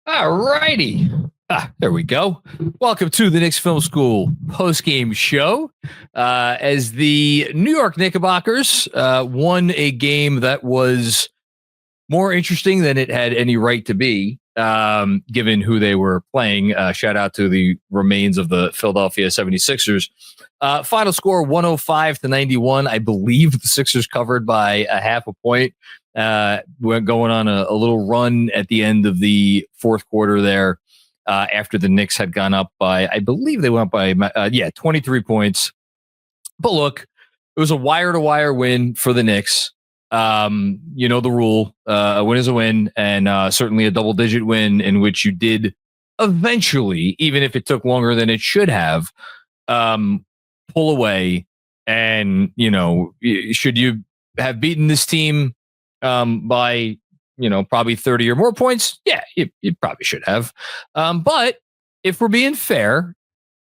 All righty. There we go. Welcome to the Knicks Film School Postgame Show. As the New York Knickerbockers won a game that was more interesting than it had any right to be, given who they were playing. Shout out to the remains of the Philadelphia 76ers. Final score 105-91. I believe the Sixers covered by a half a point. We're going on a little run at the end of the fourth quarter there after the Knicks had gone up by, I believe they went up by, 23 points. But look, it was a wire-to-wire win for the Knicks. You know the rule, a win is a win, and certainly a double-digit win in which you did eventually, even if it took longer than it should have, pull away. And, you know, should you have beaten this team by, you know, probably 30 or more points? Yeah, you probably should have. But if we're being fair,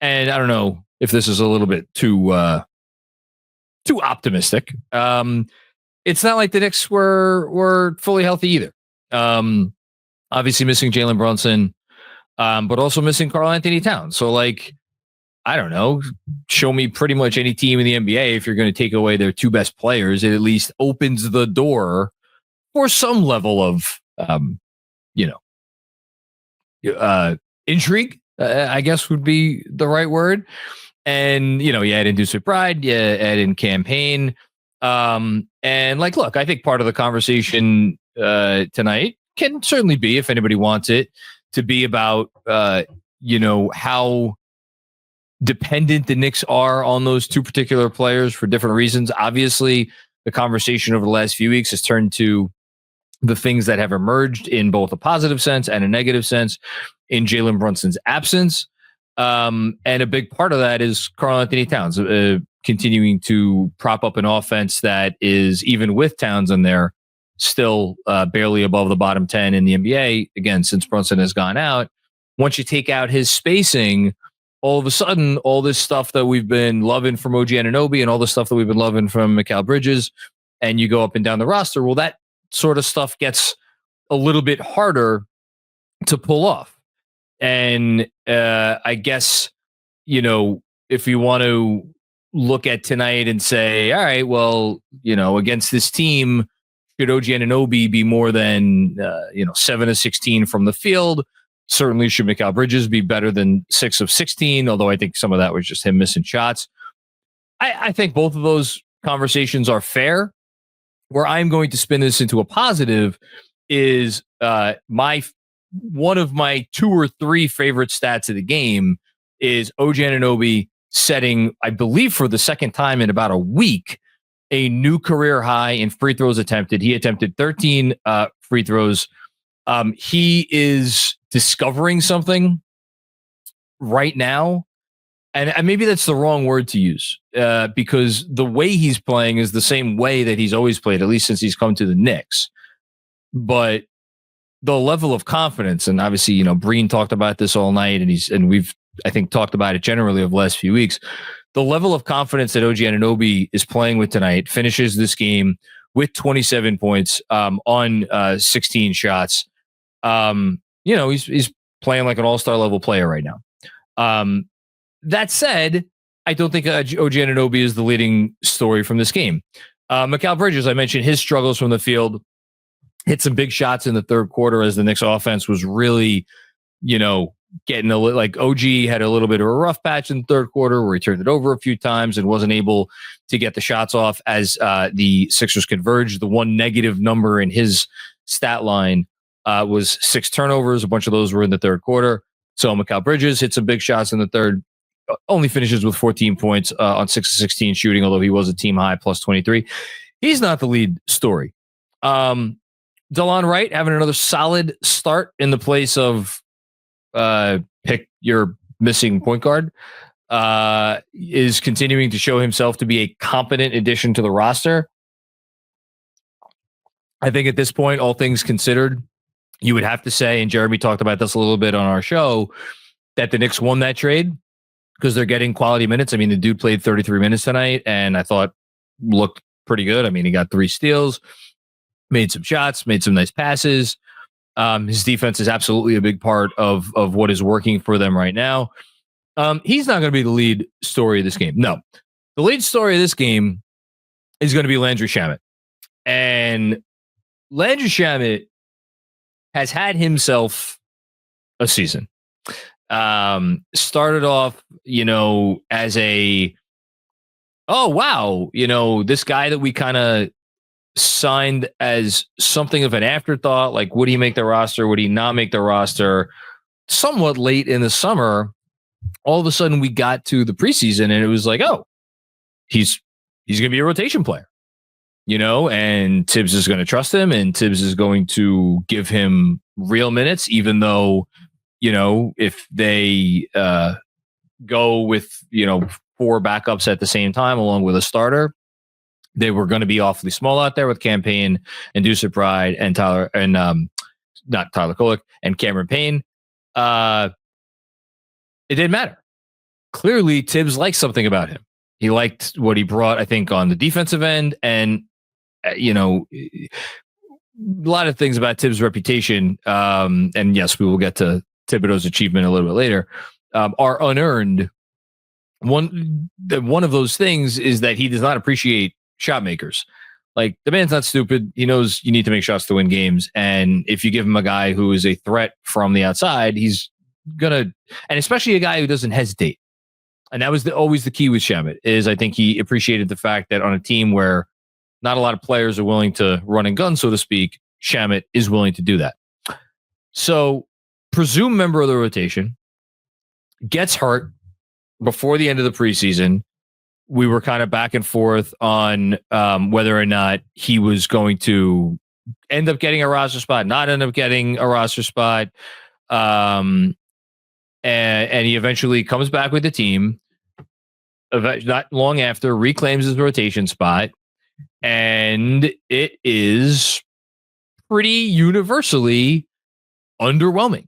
and I don't know if this is a little bit too optimistic, it's not like the Knicks were fully healthy either. Obviously missing Jalen Brunson, but also missing Karl-Anthony Towns. So, like, I don't know, show me pretty much any team in the NBA. If you're going to take away their two best players, it at least opens the door for some level of, intrigue, I guess would be the right word. And, you know, you add in Deuce McBride, you add in Campaign. And, like, look, I think part of the conversation tonight can certainly be, if anybody wants it, to be about, how dependent the Knicks are on those two particular players for different reasons. Obviously, the conversation over the last few weeks has turned to the things that have emerged in both a positive sense and a negative sense in Jalen Brunson's absence. And a big part of that is Karl-Anthony Towns continuing to prop up an offense that is, even with Towns in there, still barely above the bottom 10 in the NBA. Again, since Brunson has gone out, once you take out his spacing, all of a sudden, all this stuff that we've been loving from OG Anunoby and all the stuff that we've been loving from Mikal Bridges, and you go up and down the roster, well, that sort of stuff gets a little bit harder to pull off. And I guess, you know, if you want to look at tonight and say, all right, well, you know, against this team, should OG Anunoby be more than, 7 of 16 from the field? Certainly should Mikal Bridges be better than 6 of 16, although I think some of that was just him missing shots. I think both of those conversations are fair. Where I'm going to spin this into a positive is one of my 2 or 3 favorite stats of the game is OG Anunoby setting, I believe for the second time in about a week, a new career high in free throws attempted. He attempted 13 free throws. He is discovering something right now. And maybe that's the wrong word to use because the way he's playing is the same way that he's always played, at least since he's come to the Knicks. But the level of confidence, and obviously, you know, Breen talked about this all night, and we've, I think, talked about it generally over the last few weeks. The level of confidence that OG Anunoby is playing with tonight, finishes this game with 27 points on 16 shots. He's playing like an all-star level player right now. That said, I don't think OG Anunoby is the leading story from this game. Mikal Bridges, I mentioned his struggles from the field, hit some big shots in the third quarter as the Knicks offense was really, getting like OG had a little bit of a rough patch in the third quarter where he turned it over a few times and wasn't able to get the shots off as the Sixers converged. The one negative number in his stat line was 6 turnovers. A bunch of those were in the third quarter. So Mikal Bridges hit some big shots in the third, only finishes with 14 points on 6 of 16 shooting, although he was a team high plus 23. He's not the lead story. DeLon Wright having another solid start in the place of pick your missing point guard, is continuing to show himself to be a competent addition to the roster. I think at this point, all things considered, you would have to say, and Jeremy talked about this a little bit on our show, that the Knicks won that trade because they're getting quality minutes. I mean, the dude played 33 minutes tonight, and I thought looked pretty good. I mean, he got 3 steals, made some shots, made some nice passes. His defense is absolutely a big part of what is working for them right now. He's not going to be the lead story of this game. No, the lead story of this game is going to be Landry Shamet. And Landry Shamet has had himself a season. Started off, as a, oh, wow, this guy that we kind of signed as something of an afterthought. Like, would he make the roster? Would he not make the roster? Somewhat late in the summer, all of a sudden we got to the preseason and it was like, oh, he's going to be a rotation player, and Tibbs is going to trust him and Tibbs is going to give him real minutes, even though, if they go with, 4 backups at the same time, along with a starter, they were going to be awfully small out there with Campaign and Deuce Pride and Tyler and not Tyler Kolek and Cameron Payne. It didn't matter. Clearly, Tibbs liked something about him. He liked what he brought, I think, on the defensive end. And, a lot of things about Tibbs' reputation, and yes, we will get to Thibodeau's achievement a little bit later, are unearned. One of those things is that he does not appreciate shot makers. Like, the man's not stupid. He knows you need to make shots to win games. And if you give him a guy who is a threat from the outside, he's gonna, and especially a guy who doesn't hesitate. And that was always the key with Shamet, is I think he appreciated the fact that on a team where not a lot of players are willing to run and gun, so to speak, Shamet is willing to do that. So, presumed member of the rotation, gets hurt before the end of the preseason. We were kind of back and forth on whether or not he was going to end up getting a roster spot, not end up getting a roster spot. And he eventually comes back with the team. Not long after, reclaims his rotation spot. And it is pretty universally underwhelming.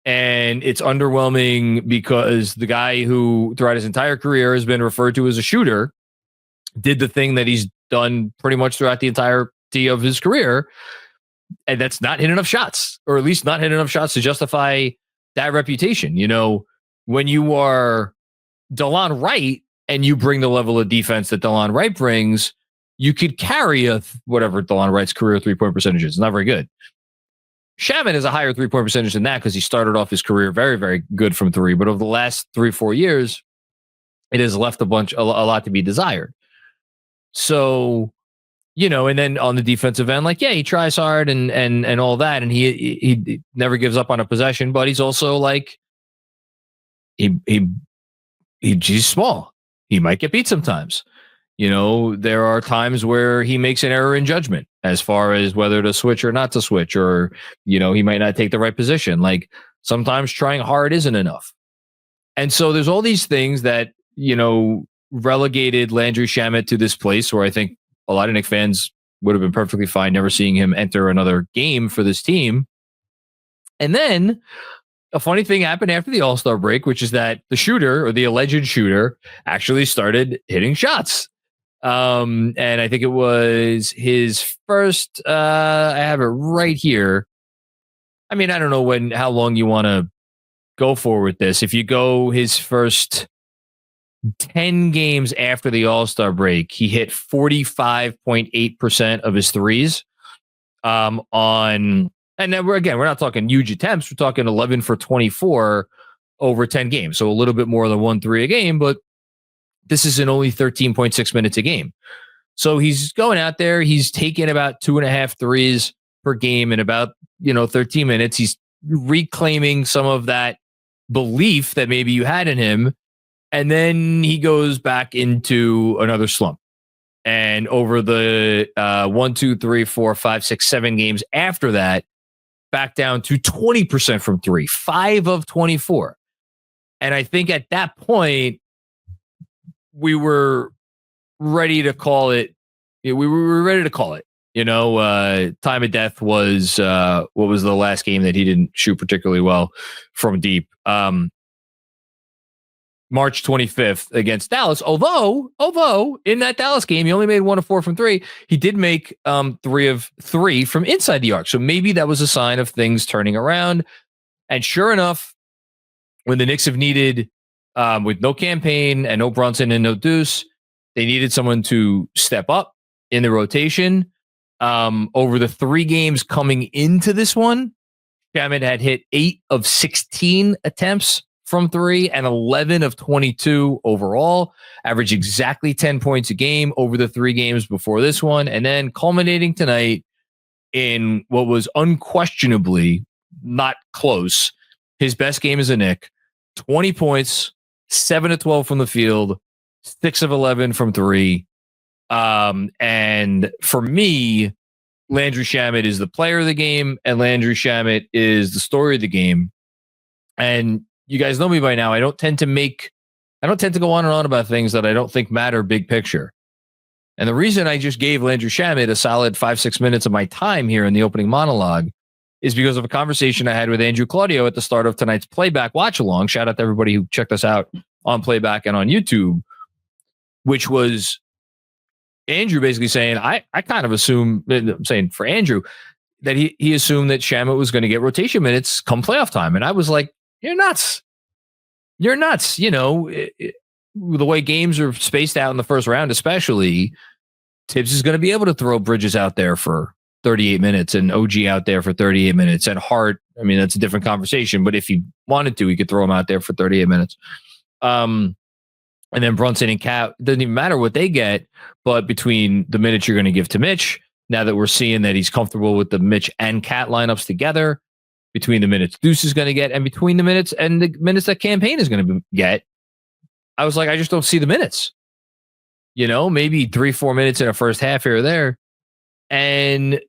And it's underwhelming because the guy who throughout his entire career has been referred to as a shooter did the thing that he's done pretty much throughout the entirety of his career. And that's not hit enough shots, or at least not hit enough shots to justify that reputation. When you are DeLon Wright and you bring the level of defense that DeLon Wright brings, you could carry whatever DeLon Wright's career 3-point percentage is. It's not very good. Shamet has a higher 3-point percentage than that because he started off his career very, very good from 3. But over the last 3-4 years, it has left a lot to be desired. So, and then on the defensive end, like, yeah, he tries hard and all that, and he never gives up on a possession, but he's also like, he's small. He might get beat sometimes. There are times where he makes an error in judgment as far as whether to switch or not to switch, or, he might not take the right position. Like, sometimes trying hard isn't enough. And so there's all these things that, relegated Landry Shamet to this place where I think a lot of Knicks fans would have been perfectly fine never seeing him enter another game for this team. And then a funny thing happened after the All-Star break, which is that the shooter, or the alleged shooter, actually started hitting shots. And I think it was his first, I have it right here. I mean, I don't know how long you want to go for with this. If you go his first 10 games after the All-Star break, he hit 45.8% of his threes. And then we're not talking huge attempts. We're talking 11 for 24 over 10 games. So a little bit more than 1 3 a game, but this is in only 13.6 minutes a game. So he's going out there. He's taking about 2.5 threes per game in about, 13 minutes. He's reclaiming some of that belief that maybe you had in him. And then he goes back into another slump. And over the 1, 2, 3, 4, 5, 6, 7 games after that, back down to 20% from 3, 5 of 24. And I think at that point, we were ready to call it. We were ready to call it. Time of death was what was the last game that he didn't shoot particularly well from deep. March 25th against Dallas. Although in that Dallas game, he only made 1 of 4 from 3. He did make 3 of 3 from inside the arc. So maybe that was a sign of things turning around. And sure enough, when the Knicks have needed, with no campaign and no Brunson and no Deuce, they needed someone to step up in the rotation. Over the 3 games coming into this one, Shamet had hit 8 of 16 attempts from 3 and 11 of 22 overall, averaged exactly 10 points a game over the 3 games before this one, and then culminating tonight in what was unquestionably not close, his best game as a Knick, 20 points, 7 of 12 from the field, 6 of 11 from 3. And for me, Landry Shamet is the player of the game, and Landry Shamet is the story of the game. And you guys know me by now. I don't tend to go on and on about things that I don't think matter big picture. And the reason I just gave Landry Shamet a solid 5-6 minutes of my time here in the opening monologue is because of a conversation I had with Andrew Claudio at the start of tonight's playback watch along. Shout out to everybody who checked us out on playback and on YouTube, which was Andrew basically saying, I kind of assume, I'm saying for Andrew, that he assumed that Shamet was going to get rotation minutes come playoff time. And I was like, you're nuts. You're nuts. You know, the way games are spaced out in the first round, especially, Tibbs is going to be able to throw Bridges out there for 38 minutes and OG out there for 38 minutes. And Hart, I mean, that's a different conversation. But if he wanted to, he could throw him out there for 38 minutes. And then Brunson and Cat, doesn't even matter what they get. But between the minutes you're going to give to Mitch, now that we're seeing that he's comfortable with the Mitch and Cat lineups together, between the minutes Deuce is going to get and between the minutes and the minutes that Campaign is going to get, I was like, I just don't see the minutes. You know, maybe 3-4 minutes in a first half here or there. And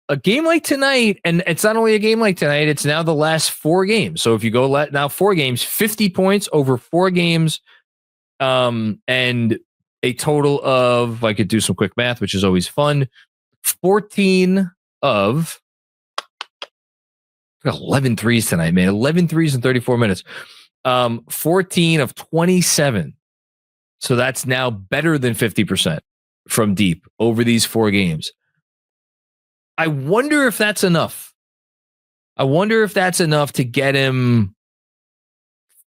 a game like tonight, and it's not only a game like tonight, it's now the last 4 games. So if you go now 4 games, 50 points over 4 games, and a total of, I could do some quick math, which is always fun, 14 of 11 threes tonight, man. 11 threes in 34 minutes. 14 of 27. So that's now better than 50% from deep over these 4 games. I wonder if that's enough. I wonder if that's enough to get him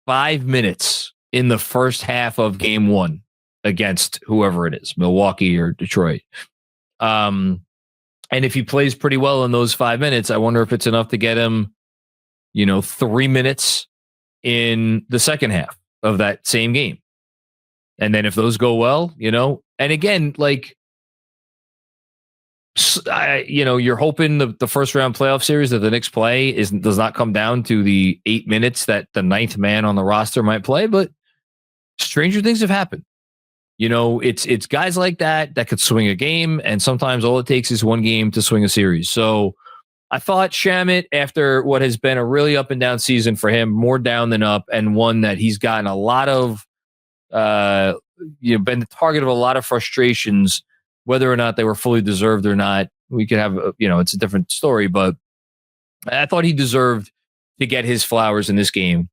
5 minutes in the first half of game 1 against whoever it is, Milwaukee or Detroit. And if he plays pretty well in those 5 minutes, I wonder if it's enough to get him, 3 minutes in the second half of that same game. And then if those go well, and again, like, you're hoping the first round playoff series that the Knicks play does not come down to the 8 minutes that the 9th man on the roster might play, but stranger things have happened. It's guys like that could swing a game, and sometimes all it takes is one game to swing a series. So I thought Shamet, after what has been a really up and down season for him, more down than up, and one that he's gotten a lot of, been the target of a lot of frustrations, whether or not they were fully deserved or not. We could have, it's a different story, but I thought he deserved to get his flowers in this game.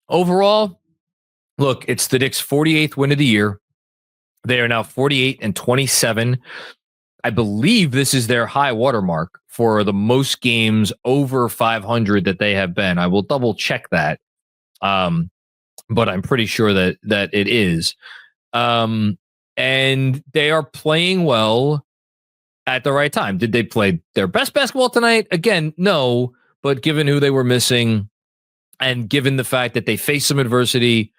Overall, look, it's the Knicks' 48th win of the year. They are now 48-27. I believe this is their high watermark for the most games over 500 that they have been. I will double check that, but I'm pretty sure that it is. And they are playing well at the right time. Did they play their best basketball tonight? Again, no. But given who they were missing, and given the fact that they faced some adversity,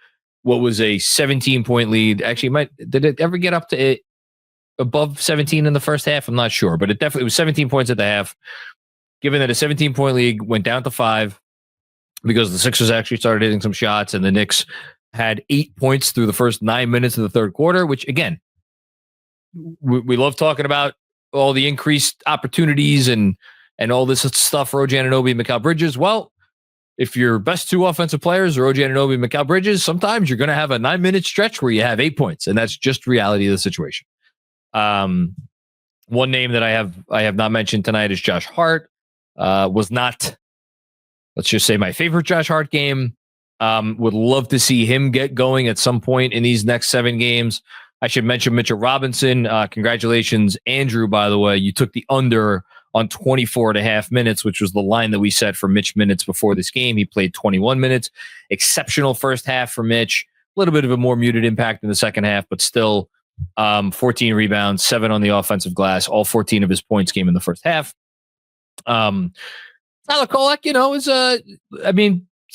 what was a 17-point lead? Actually, did it ever get up to above 17 in the first half? I'm not sure, but it definitely was 17 points at the half. Given that a 17-point league went down to 5 because the Sixers actually started hitting some shots, and the Knicks had 8 points through the first 9 minutes of the third quarter, which, again, we love talking about all the increased opportunities and all this stuff for OG Anunoby and Mikal Bridges. Well, if your best 2 offensive players are OG Anunoby and Mikal Bridges, sometimes you're going to have a 9-minute stretch where you have 8 points, and that's just reality of the situation. One name that I have not mentioned tonight is Josh Hart. Was not, let's just say, my favorite Josh Hart game. Would love to see him get going at some point in these next 7 games. I should mention Mitchell Robinson. Congratulations, Andrew, by the way. You took the under on 24.5 minutes, which was the line that we set for Mitch minutes before this game. He played 21 minutes. Exceptional first half for Mitch. A little bit of a more muted impact in the second half, but still 14 rebounds, 7 on the offensive glass. All 14 of his points came in the first half. Tyler Kolek, is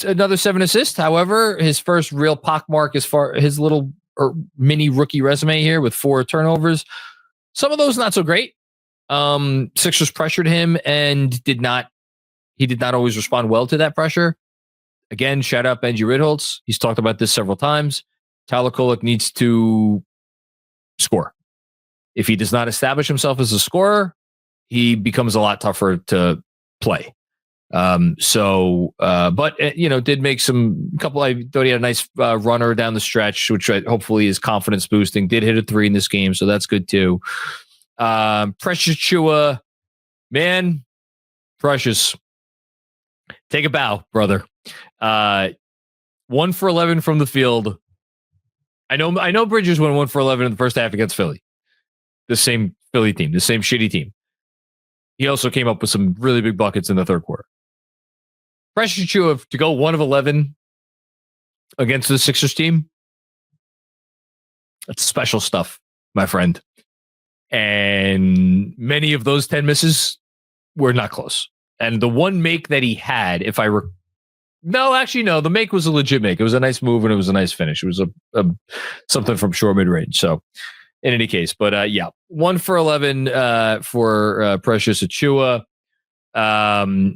another 7 assists. However, his first real pockmark as far his little or mini rookie resume here with 4 turnovers. Some of those not so great. Sixers pressured him and he did not always respond well to that pressure. Again, shout out Benji Ritholtz. He's talked about this several times. Tyler Kolek needs to score. If he does not establish himself as a scorer, he becomes a lot tougher to play. Did make I thought he had a nice runner down the stretch, which hopefully is confidence boosting. Did hit a 3 in this game, so that's good too. Precious Chua, man, Precious, take a bow, brother. 1 for 11 from the field. I know Bridges went 1 for 11 in the first half against Philly. The same Philly team, the same shitty team. He also came up with some really big buckets in the third quarter. Precious Chua to go 1 of 11 against the Sixers team. That's special stuff, my friend. And many of those 10 misses were not close. And the one make that he had, the make was a legit make. It was a nice move and it was a nice finish. It was a something from short mid-range. So in any case, but 1 for 11 for Precious Achua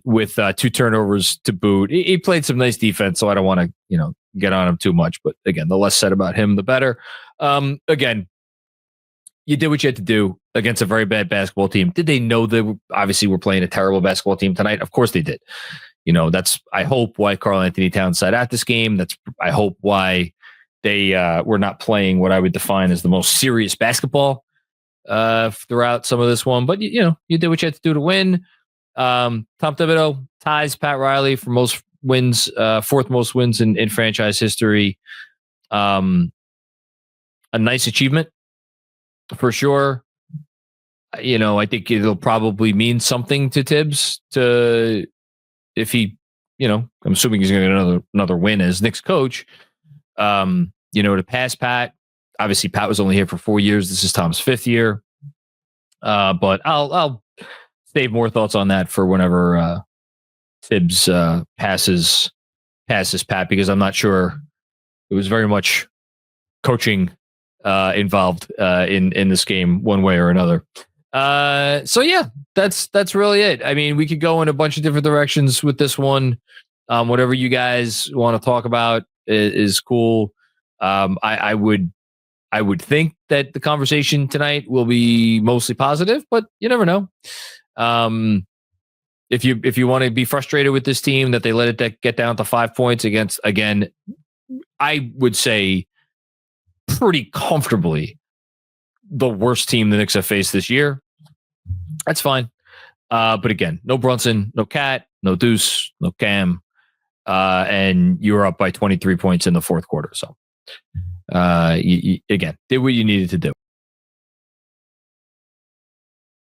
with 2 turnovers to boot. He played some nice defense, so I don't want to get on him too much. But again, the less said about him, the better. Again, you did what you had to do against a very bad basketball team. Did they know that obviously we're playing a terrible basketball team tonight? Of course they did. That's, I hope, why Karl-Anthony Towns sat out this game. That's, I hope, why they were not playing what I would define as the most serious basketball throughout some of this one. But, you did what you had to do to win. Tom Thibodeau ties Pat Riley for most wins, 4th most wins in franchise history. A nice achievement for sure. I think it'll probably mean something to Tibbs if he, I'm assuming he's going to get another win as Knicks coach. To pass Pat. Obviously, Pat was only here for 4 years. This is Tom's 5th year. But I'll save more thoughts on that for whenever Tibbs passes Pat, because I'm not sure it was very much coaching involved in this game one way or another. That's really it. I mean, we could go in a bunch of different directions with this one. Whatever you guys want to talk about is cool. I would think that the conversation tonight will be mostly positive, but you never know. If you want to be frustrated with this team that they let it get down to 5 points against, again, I would say pretty comfortably the worst team the Knicks have faced this year, that's fine. But again, no Brunson, no Cat, no Deuce, no Cam, and you were up by 23 points in the fourth quarter. So, you again, did what you needed to do.